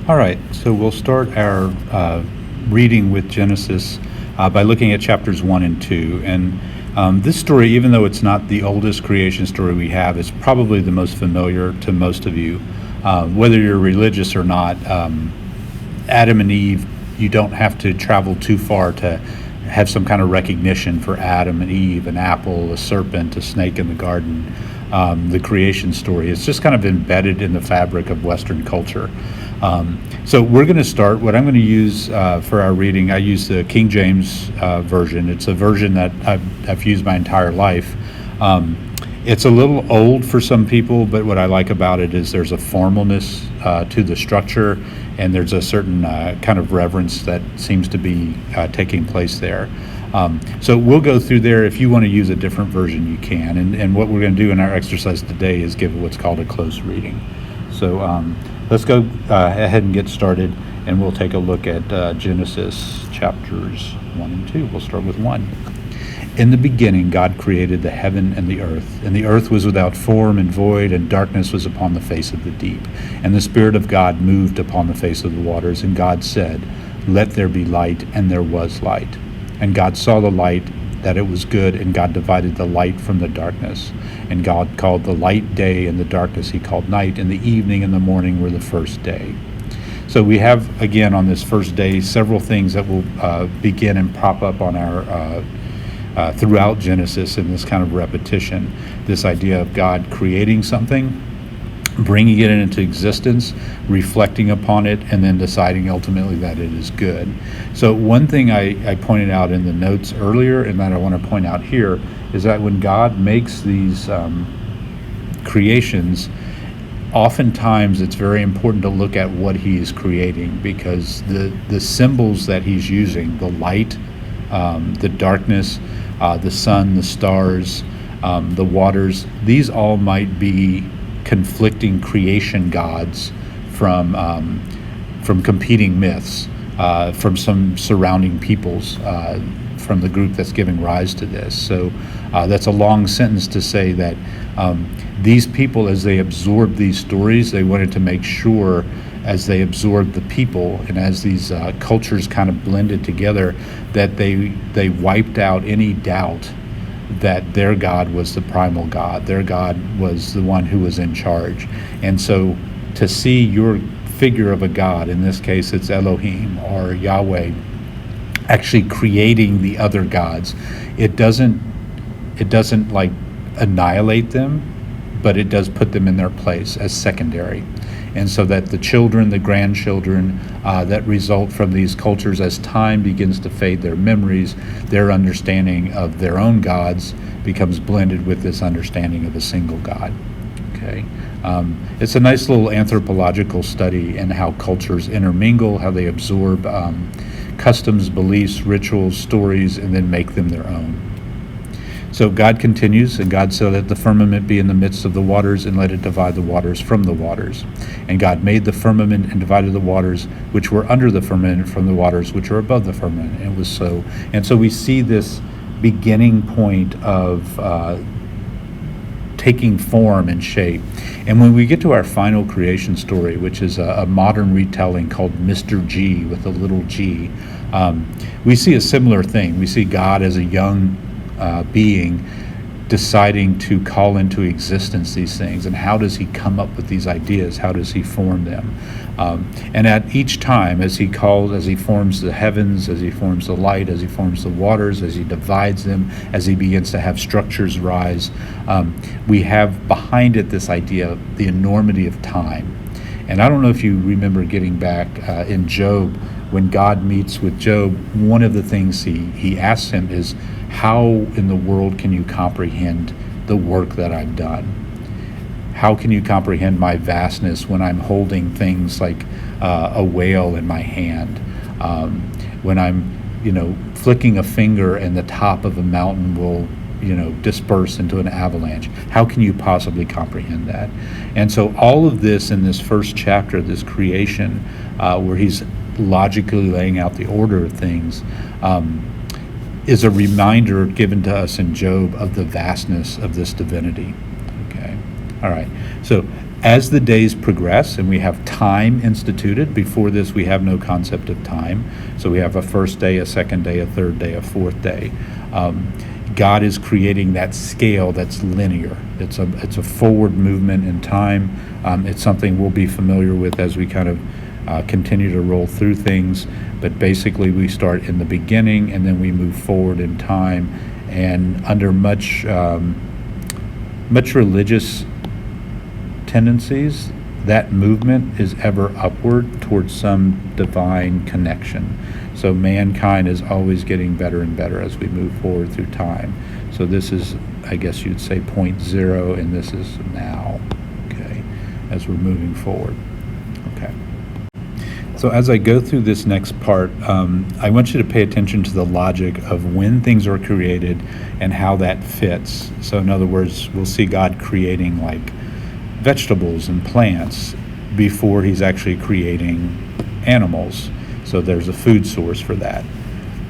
All right, so we'll start our reading with Genesis by looking at chapters 1 and 2. And this story, even though it's not the oldest creation story we have, is probably the most familiar to most of you. Whether you're religious or not, Adam and Eve, you don't have to travel too far to have some kind of recognition for Adam and Eve, an apple, a serpent, a snake in the garden, the creation story. It's just kind of embedded in the fabric of Western culture. So we're going to start. What I'm going to use for our reading, I use the King James version. It's a version that I've used my entire life. It's a little old for some people, but what I like about it is there's a formalness to the structure, and there's a certain kind of reverence that seems to be taking place there. So we'll go through there. If you want to use a different version, you can. And what we're going to do in our exercise today is give what's called a close reading. So let's go ahead and get started, and we'll take a look at Genesis chapters 1 and 2. We'll start with 1. In the beginning, God created the heaven and the earth was without form and void, and darkness was upon the face of the deep. And the Spirit of God moved upon the face of the waters, and God said, "Let there be light," and there was light. And God saw the light, that it was good, and God divided the light from the darkness. And God called the light day, and the darkness he called night, and the evening and the morning were the first day. So we have, again, on this first day, several things that will begin and pop up on our throughout Genesis in this kind of repetition. This idea of God creating something, bringing it into existence, reflecting upon it, and then deciding ultimately that it is good. So one thing I pointed out in the notes earlier, and that I want to point out here, is that when God makes these creations, oftentimes it's very important to look at what he is creating, because the symbols that he's using, the light, the darkness, the sun, the stars, the waters, these all might be conflicting creation gods from competing myths, from some surrounding peoples, from the group that's giving rise to this. So that's a long sentence to say that these people, as they absorbed these stories, they wanted to make sure, as they absorbed the people and as these cultures kind of blended together, that they wiped out any doubt that their God was the primal God, their God was the one who was in charge. And so to see your figure of a God, in this case it's Elohim or Yahweh, actually creating the other gods, it doesn't like annihilate them, but it does put them in their place as secondary. And so that the children, the grandchildren that result from these cultures, as time begins to fade their memories, their understanding of their own gods becomes blended with this understanding of a single God. Okay, it's a nice little anthropological study in how cultures intermingle, how they absorb customs, beliefs, rituals, stories, and then make them their own. So God continues, and God said, "Let the firmament be in the midst of the waters, and let it divide the waters from the waters. And God made the firmament and divided the waters which were under the firmament from the waters which are above the firmament." And it was so. And so we see this beginning point of taking form and shape. And when we get to our final creation story, which is a modern retelling called Mr. G with a little g, we see a similar thing. We see God as a young being deciding to call into existence these things, and how does he come up with these ideas? How does he form them? And at each time, as he forms the heavens, as he forms the light, as he forms the waters, as he divides them, as he begins to have structures rise, we have behind it this idea of the enormity of time. And I don't know if you remember getting back in Job, when God meets with Job, one of the things he asks him is, how in the world can you comprehend the work that I've done? How can you comprehend my vastness when I'm holding things like a whale in my hand? When I'm, flicking a finger and the top of a mountain will, disperse into an avalanche. How can you possibly comprehend that? And so all of this in this first chapter, this creation, where he's logically laying out the order of things, is a reminder given to us in Job of the vastness of this divinity. Okay, all right. So As the days progress and we have time instituted, before this we have no concept of time. So we have a first day, a second day, a third day, a fourth day. God is creating that scale that's linear. It's a forward movement in time. It's something we'll be familiar with as we kind of continue to roll through things. But basically we start in the beginning and then we move forward in time. And under much religious tendencies, that movement is ever upward towards some divine connection. So mankind is always getting better and better as we move forward through time. So this is, I guess you'd say, point zero, and this is now, okay, as we're moving forward. Okay. So as I go through this next part, I want you to pay attention to the logic of when things are created and how that fits. So in other words, we'll see God creating like vegetables and plants before he's actually creating animals. So there's a food source for that.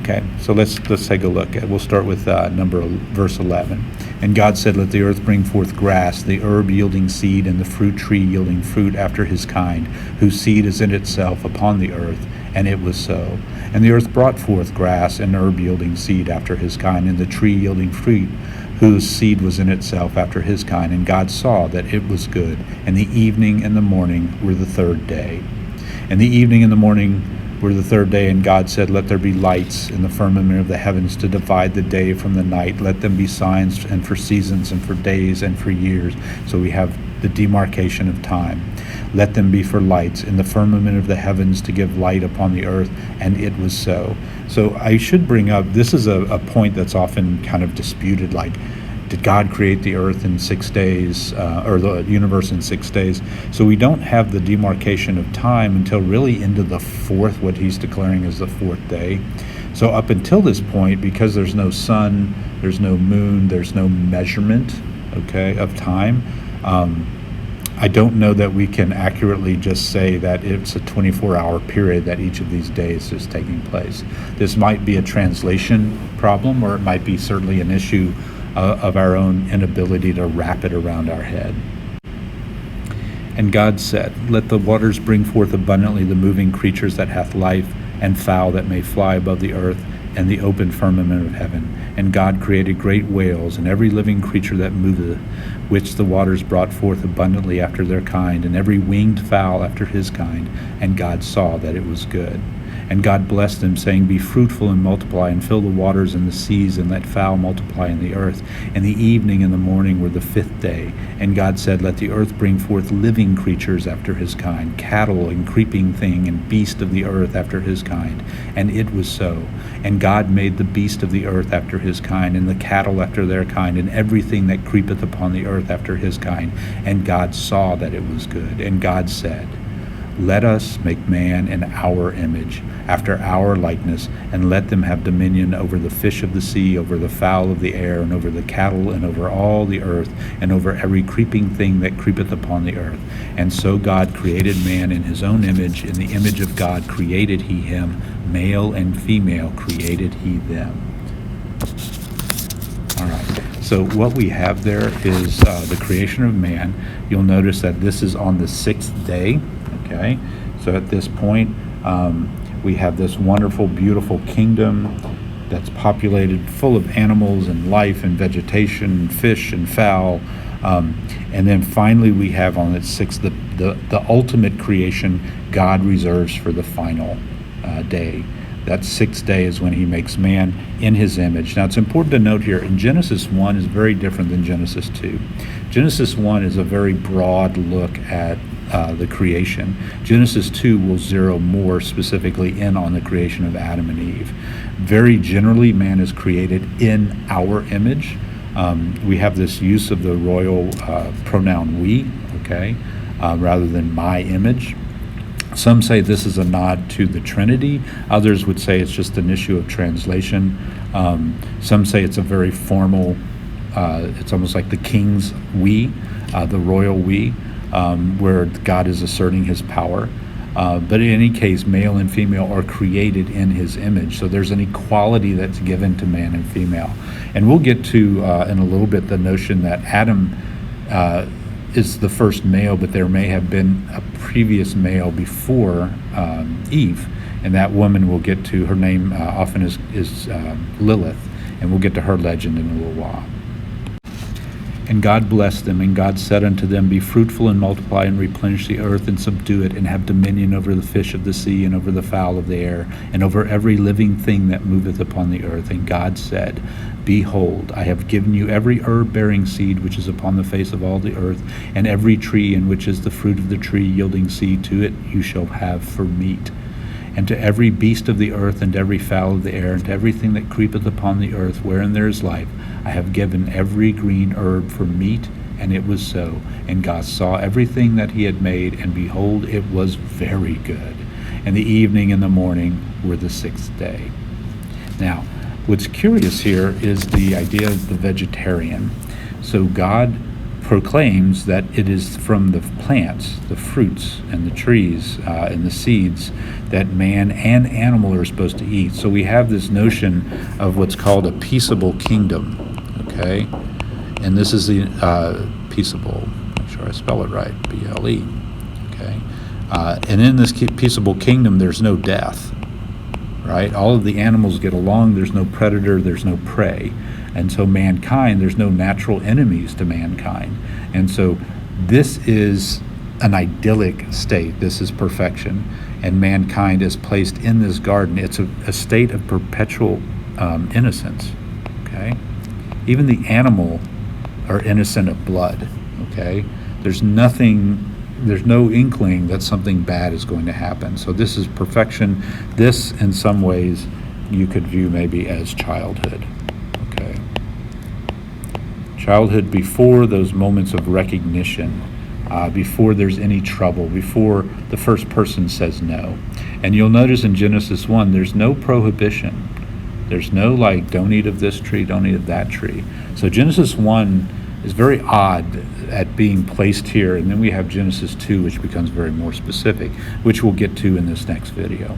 Okay, so let's take a look. We'll start with verse 11. And God said, "Let the earth bring forth grass, the herb yielding seed, and the fruit tree yielding fruit after his kind, whose seed is in itself upon the earth." And it was so. And the earth brought forth grass and herb yielding seed after his kind, and the tree yielding fruit, whose seed was in itself after his kind. And God saw that it was good. And the evening and the morning were the third day. And the evening and the morning were the third day. And God said, "Let there be lights in the firmament of the heavens to divide the day from the night. Let them be signs and for seasons and for days and for years." So we have the demarcation of time. "Let them be for lights in the firmament of the heavens to give light upon the earth." And it was so. So I should bring up, this is a point that's often kind of disputed, like, did God create the earth in 6 days, or the universe in 6 days? So we don't have the demarcation of time until really into the fourth, what he's declaring as the fourth day. So up until this point, because there's no sun, there's no moon, there's no measurement, okay, of time, I don't know that we can accurately just say that it's a 24-hour period that each of these days is taking place. This might be a translation problem, or it might be certainly an issue of our own inability to wrap it around our head. And God said, "Let the waters bring forth abundantly the moving creatures that hath life, and fowl that may fly above the earth, and the open firmament of heaven." And God created great whales, and every living creature that moveth, which the waters brought forth abundantly after their kind, and every winged fowl after his kind. And God saw that it was good. And God blessed them, saying, "Be fruitful and multiply, and fill the waters and the seas, and let fowl multiply in the earth." And the evening and the morning were the fifth day. And God said, "Let the earth bring forth living creatures after his kind, cattle and creeping thing, and beast of the earth after his kind." And it was so. And God made the beast of the earth after his kind, and the cattle after their kind, and everything that creepeth upon the earth after his kind. And God saw that it was good. And God said, "Let us make man in our image, after our likeness, and let them have dominion over the fish of the sea, over the fowl of the air, and over the cattle, and over all the earth, and over every creeping thing that creepeth upon the earth." And so God created man in his own image. In the image of God created he him, male and female created he them. All right. So what we have there is the creation of man. You'll notice that this is on the sixth day. Okay, so at this point, we have this wonderful, beautiful kingdom that's populated, full of animals and life and vegetation, and fish and fowl. And then finally, we have on the sixth, the ultimate creation God reserves for the final day. That sixth day is when he makes man in his image. Now, it's important to note here, in Genesis 1 is very different than Genesis 2. Genesis 1 is a very broad look at the creation. Genesis 2 will zero more specifically in on the creation of Adam and Eve. Very generally, man is created in our image. We have this use of the royal pronoun we, okay, rather than my image. Some say this is a nod to the Trinity. Others would say it's just an issue of translation. Some say it's a very formal, it's almost like the king's we, the royal we, where God is asserting his power. But in any case, male and female are created in his image. So there's an equality that's given to man and female. And we'll get to, in a little bit, the notion that Adam is the first male, but there may have been a previous male before Eve, and that woman we'll get to. Her name often is Lilith, and we'll get to her legend in a little while. And God blessed them, and God said unto them, Be fruitful and multiply and replenish the earth and subdue it, and have dominion over the fish of the sea and over the fowl of the air and over every living thing that moveth upon the earth. And God said, Behold, I have given you every herb bearing seed which is upon the face of all the earth, and every tree in which is the fruit of the tree yielding seed, to it you shall have for meat. And to every beast of the earth, and every fowl of the air, and to everything that creepeth upon the earth, wherein there is life, I have given every green herb for meat. And it was so. And God saw everything that he had made, and behold, it was very good. And the evening and the morning were the sixth day. Now, what's curious here is the idea of the vegetarian. So God proclaims that it is from the plants, the fruits, and the trees, and the seeds that man and animal are supposed to eat. So we have this notion of what's called a peaceable kingdom, okay? And this is the peaceable, make sure I spell it right, B-L-E, okay? And in this peaceable kingdom, there's no death, right? All of the animals get along. There's no predator, there's no prey. And so mankind, there's no natural enemies to mankind. And so this is an idyllic state. This is perfection. And mankind is placed in this garden. It's a state of perpetual innocence, okay? Even the animal are innocent of blood, okay? There's no inkling that something bad is going to happen. So this is perfection. This, in some ways, you could view maybe as childhood. Childhood before those moments of recognition, before there's any trouble, before the first person says no. And you'll notice in Genesis 1, there's no prohibition. There's no like, don't eat of this tree, don't eat of that tree. So Genesis 1 is very odd at being placed here. And then we have Genesis 2, which becomes very more specific, which we'll get to in this next video.